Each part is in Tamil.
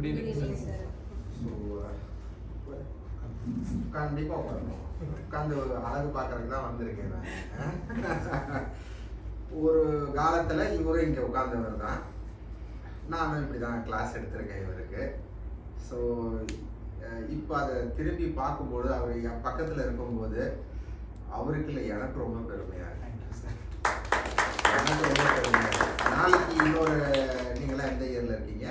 Good evening sir. ஸோ கண்டிப்பாக வரணும். உட்காந்து அழகு பார்க்கறதுக்கு தான் வந்திருக்கேன் நான். ஒரு காலத்தில் இவரும் இங்கே உட்காந்தவர் தான். நானும் இப்படி தான் கிளாஸ் எடுத்திருக்கேன் இவருக்கு. ஸோ இப்போ அதை திரும்பி பார்க்கும்போது அவர் என் பக்கத்தில் இருக்கும்போது அவருக்கு இல்லை எனக்கு ரொம்ப பெருமையாக இருக்கு. எனக்கு ரொம்ப பெருமையாக. நாளைக்கு இன்னொரு நீங்களாம் எந்த இயரில் இருக்கீங்க?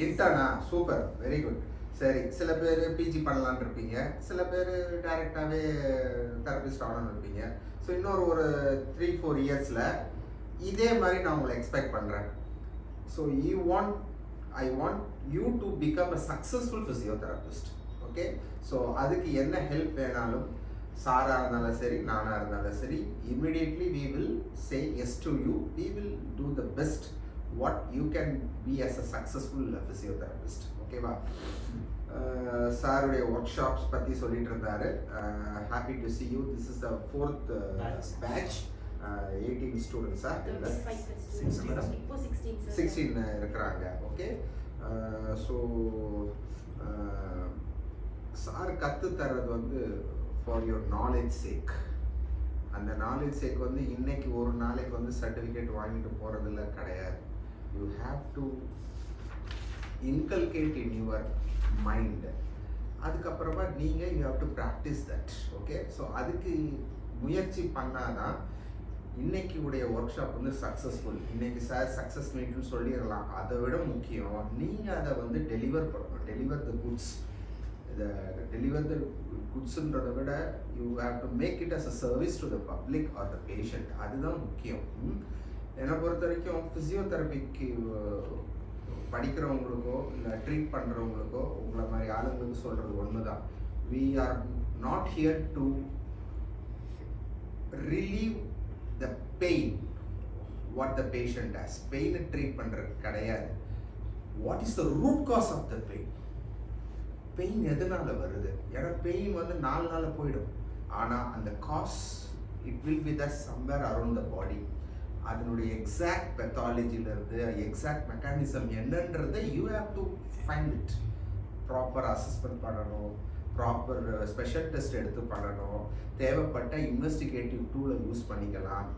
இன்டர்னா? Super, very good. சரி, சில பேர் பிஜி பண்ணலான் இருப்பீங்க, சில பேர் டைரெக்டாகவே தெரபிஸ்ட் ஆகணும்னு இருப்பீங்க. ஸோ இன்னொரு ஒரு 3-4 இயர்ஸில் இதே மாதிரி நான் உங்களை எக்ஸ்பெக்ட் பண்ணுறேன். So I want you to become a successful physiotherapist. Okay? So அதுக்கு என்ன ஹெல்ப் வேணாலும் சாராக இருந்தாலும் சரி, நானாக இருந்தாலும் சரி, immediately we will say yes to you. We will do the best what you can be as a successful physiotherapist. ஓகேவா? சாருடைய ஒர்க் ஷாப்ஸ் பற்றி சொல்லிட்டு இருந்தாரு. Happy to see you. This is the 4th batch. 18 ஸ்டூடெண்ட்ஸா? 16 இருக்கிறாங்க. ஓகே. ஸோ சார் கற்று தர்றது வந்து ஃபார் யுவர் நாலேஜ் சேக். அந்த நாலேஜ் சேக் வந்து இன்னைக்கு ஒரு நாளைக்கு வந்து சர்டிஃபிகேட் வாங்கிட்டு போகிறதில்ல கிடையாது. You have to inculcate in your mind. அதுக்கப்புறமா நீங்கள் you have to practice that. Okay. So அதுக்கு முயற்சி பண்ணாதான் இன்னைக்கு உடைய ஒர்க் ஷாப் வந்து சக்ஸஸ்ஃபுல். இன்னைக்கு சார் சக்ஸஸ் மீட்னு சொல்லிடலாம். அதை விட முக்கியம் நீங்கள் அதை வந்து டெலிவர் பண்ணணும். Deliver the goods. இதை டெலிவர் த குட்ஸுன்றதை விட you have to make it as a service to the public or the patient. அதுதான் முக்கியம். என்னை பொறுத்த வரைக்கும் ஃபிசியோதெரபிக்கு படிக்கிறவங்களுக்கோ இல்லை ட்ரீட் பண்ணுறவங்களுக்கோ உங்களை மாதிரி ஆளுங்களுக்கு சொல்கிறது ஒன்று தான். We are not here to relieve the pain what the patient has. pain treat பண்றது கிடையாது. what is the root cause of the pain எதனால வருது? ஏன்னா பெயின் வந்து 4 நாள்ல போயிடும். ஆனா அந்த cause it will be there somewhere around the body. அதனுடைய எக்ஸாக்ட் பெத்தாலஜில இருந்து எக்ஸாக்ட் மெக்கானிசம் என்னன்றதை you have to find it. Proper assessment பண்ணணும், ப்ராப்பர் ஸ்பெஷல் டெஸ்ட் எடுத்து பண்ணணும், தேவைப்பட்ட இன்வெஸ்டிகேட்டிவ் டூலை யூஸ் பண்ணிக்கலாம்.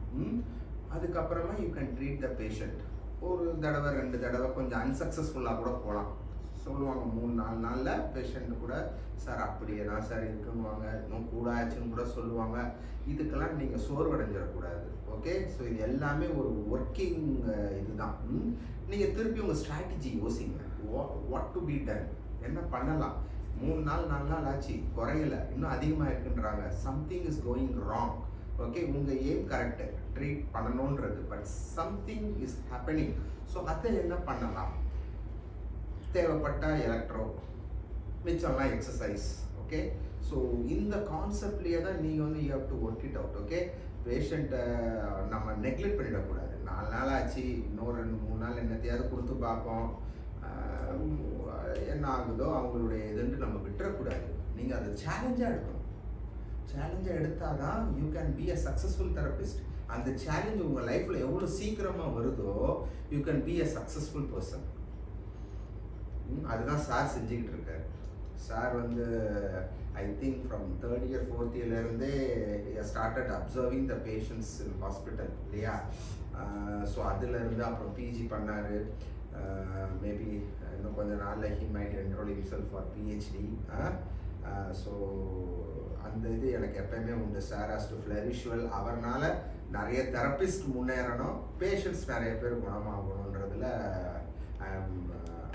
அதுக்கப்புறமா you can treat the patient. ஒரு தடவை 2 தடவை கொஞ்சம் அன்சக்ஸஸ்ஃபுல்லாக கூட போகலாம். சொல்லுவாங்க 3-4 நாளில் பேஷண்ட்டு கூட சார் அப்படியே தான் சார் இருக்குன்னுவாங்க, இன்னும் கூட ஆச்சுன்னு கூட சொல்லுவாங்க. இதுக்கெல்லாம் நீங்கள் சோர்வடைஞ்சிடக்கூடாது. ஓகே. ஸோ இது எல்லாமே ஒரு ஒர்க்கிங் இதுதான். நீங்கள் திருப்பி உங்கள் ஸ்ட்ராட்டஜி யோசிங்க. வாட் டு பி டன், என்ன பண்ணலாம். 3 நாள் 4 நாள் ஆச்சு, குறையல, இன்னும் அதிகமாக இருக்குன்றாங்க. Something is going wrong. Okay. உங்கள் எய்ம் கரெக்டு, ட்ரீட் பண்ணணுன்றது, but something is happening. So அதை என்ன பண்ணலாம்? தேவைப்பட்டால் எலக்ட்ரோ, மிச்சம்லாம் எக்ஸசைஸ். ஓகே. ஸோ இந்த கான்செப்ட்லேயே தான் நீங்கள் வந்து you have to work it out. Okay. பேஷண்ட்டை நம்ம நெக்லெக்ட் பண்ணிடக்கூடாது. 4 நாள் ஆச்சு, இன்னொரு 2-3 நாள் என்னத்தையாவது கொடுத்து பார்ப்போம், என்ன ஆகுதோ அவங்களுடைய இதுன்ட்டு நம்ம விட்டுறக்கூடாது. நீங்கள் அதை சேலஞ்சாக எடுக்கணும். சேலஞ்சாக எடுத்தால் தான் you can be a successful therapist. அந்த சேலஞ்ச் உங்கள் லைஃப்பில் எவ்வளோ சீக்கிரமாக வருதோ you can be a successful person. அதுதான் சார் செஞ்சுக்கிட்டு இருக்காரு. சார் வந்து I think from 3rd year 4th yearலேருந்தே started observing the patients in hospital இல்லையா? ஸோ அதுலேருந்து அப்புறம் பிஜி பண்ணார். மேபி இன்னும் கொஞ்சம் நாளில் he might enrol himself for PhD. So அந்த இது எனக்கு எப்பயுமே உண்டு. Sir has to flourish well. அவர்னால நிறைய தெரபிஸ்ட் முன்னேறணும், பேஷண்ட்ஸ் நிறைய பேர் குணமாகணுன்றதுல I am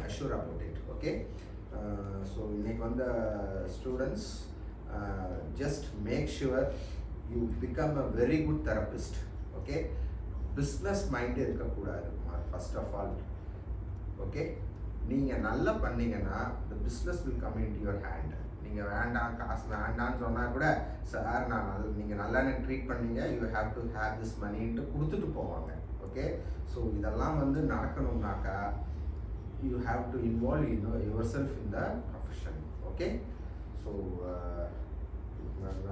assure about it. Okay. So இன்னைக்கு வந்த students just make sure you become a very good therapist. Okay. Business மைண்டே இருக்கக்கூடாது ஃபர்ஸ்ட் ஆஃப் ஆல். ஓகே. நீங்கள் நல்லா பண்ணீங்கன்னா the business will come into your hand. நீங்கள் வேண்டாம், காசு வேண்டான்னு சொன்னால் கூட சார் நீங்கள் நல்லா ட்ரீட் பண்ணீங்க, you have to have this மணின்ட்டு கொடுத்துட்டு போவாங்க. ஓகே. ஸோ இதெல்லாம் வந்து நடக்கணும்னாக்கா you have to involve yourself in the profession. Okay. So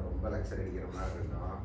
ரொம்ப லெக்சர் அடிக்கிற மாதிரி இருந்தோம்.